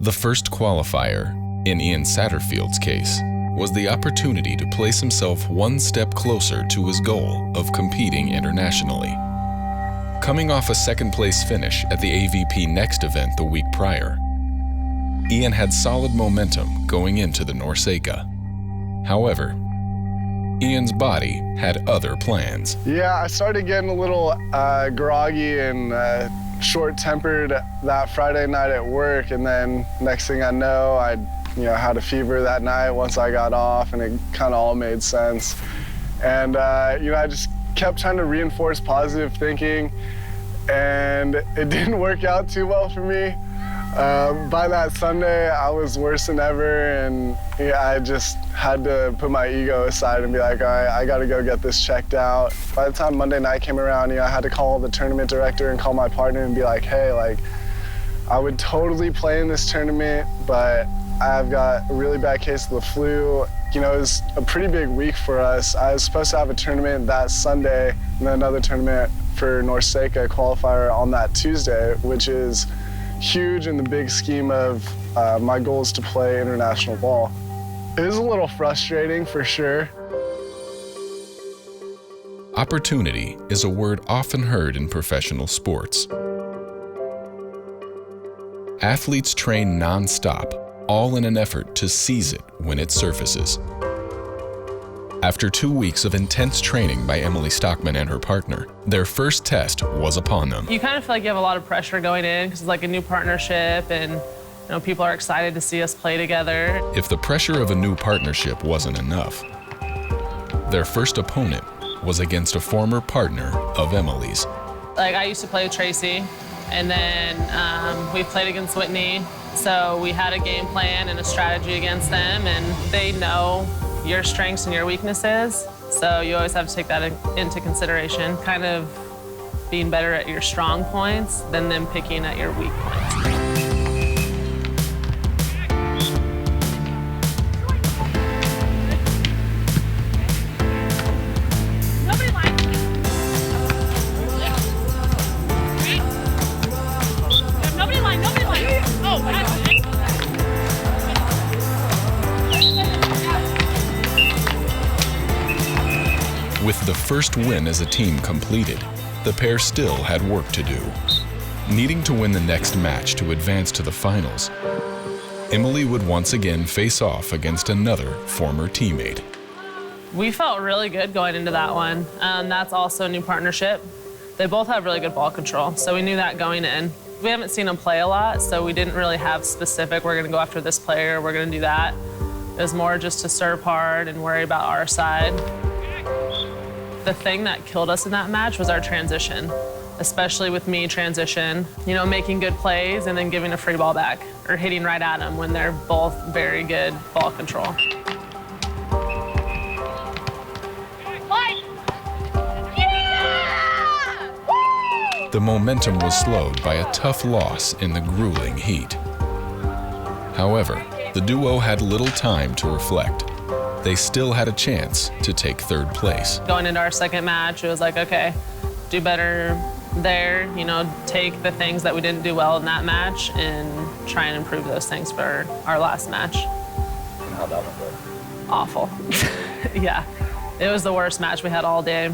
The first qualifier, in Ian Satterfield's case, was the opportunity to place himself one step closer to his goal of competing internationally. Coming off a second-place finish at the AVP Next event the week prior, Ian had solid momentum going into the NORCECA. However, Ian's body had other plans. Yeah, I started getting a little groggy and short-tempered that Friday night at work, and then next thing I know, I had a fever that night once I got off, and it kind of all made sense. And I just kept trying to reinforce positive thinking, and it didn't work out too well for me. By that Sunday, I was worse than ever, and I just had to put my ego aside and be like, all right, I gotta go get this checked out. By the time Monday night came around, I had to call the tournament director and call my partner and be like, hey, I would totally play in this tournament, but I've got a really bad case of the flu. It was a pretty big week for us. I was supposed to have a tournament that Sunday and then another tournament for NORCECA qualifier on that Tuesday, which is huge in the big scheme of my goal is to play international ball. It was a little frustrating for sure. Opportunity is a word often heard in professional sports. Athletes train non-stop, all in an effort to seize it when it surfaces. After 2 weeks of intense training by Emily Stockman and her partner, their first test was upon them. You kind of feel like you have a lot of pressure going in because it's like a new partnership, and people are excited to see us play together. If the pressure of a new partnership wasn't enough, their first opponent was against a former partner of Emily's. I used to play with Tracy, and then we played against Whitney, so we had a game plan and a strategy against them, and they know your strengths and your weaknesses, so you always have to take that into consideration, kind of being better at your strong points than them picking at your weak points. With the first win as a team completed, the pair still had work to do. Needing to win the next match to advance to the finals, Emily would once again face off against another former teammate. We felt really good going into that one. That's also a new partnership. They both have really good ball control, so we knew that going in. We haven't seen them play a lot, so we didn't really have specific, we're gonna go after this player, we're gonna do that. It was more just to serve hard and worry about our side. The thing that killed us in that match was our transition, especially with me transition, making good plays and then giving a free ball back or hitting right at them when they're both very good ball control. The momentum was slowed by a tough loss in the grueling heat. However, the duo had little time to reflect. They still had a chance to take third place. Going into our second match, it was like, okay, do better there, take the things that we didn't do well in that match and try and improve those things for our last match. And how'd that one go? Awful. Yeah, it was the worst match we had all day.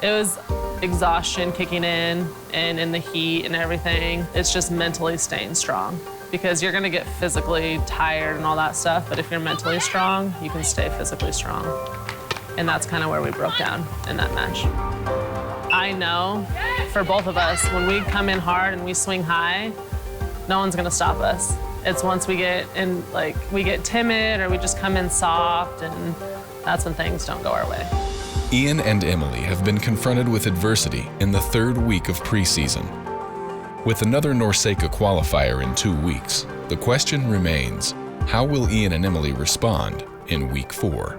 It was exhaustion kicking in and in the heat and everything. It's just mentally staying strong, because you're gonna get physically tired and all that stuff, but if you're mentally strong, you can stay physically strong. And that's kind of where we broke down in that match. I know for both of us, when we come in hard and we swing high, no one's gonna stop us. It's once we get in, we get timid or we just come in soft, and that's when things don't go our way. Ian and Emily have been confronted with adversity in the third week of preseason. With another NORCECA qualifier in 2 weeks, the question remains, how will Ian and Emily respond in week 4?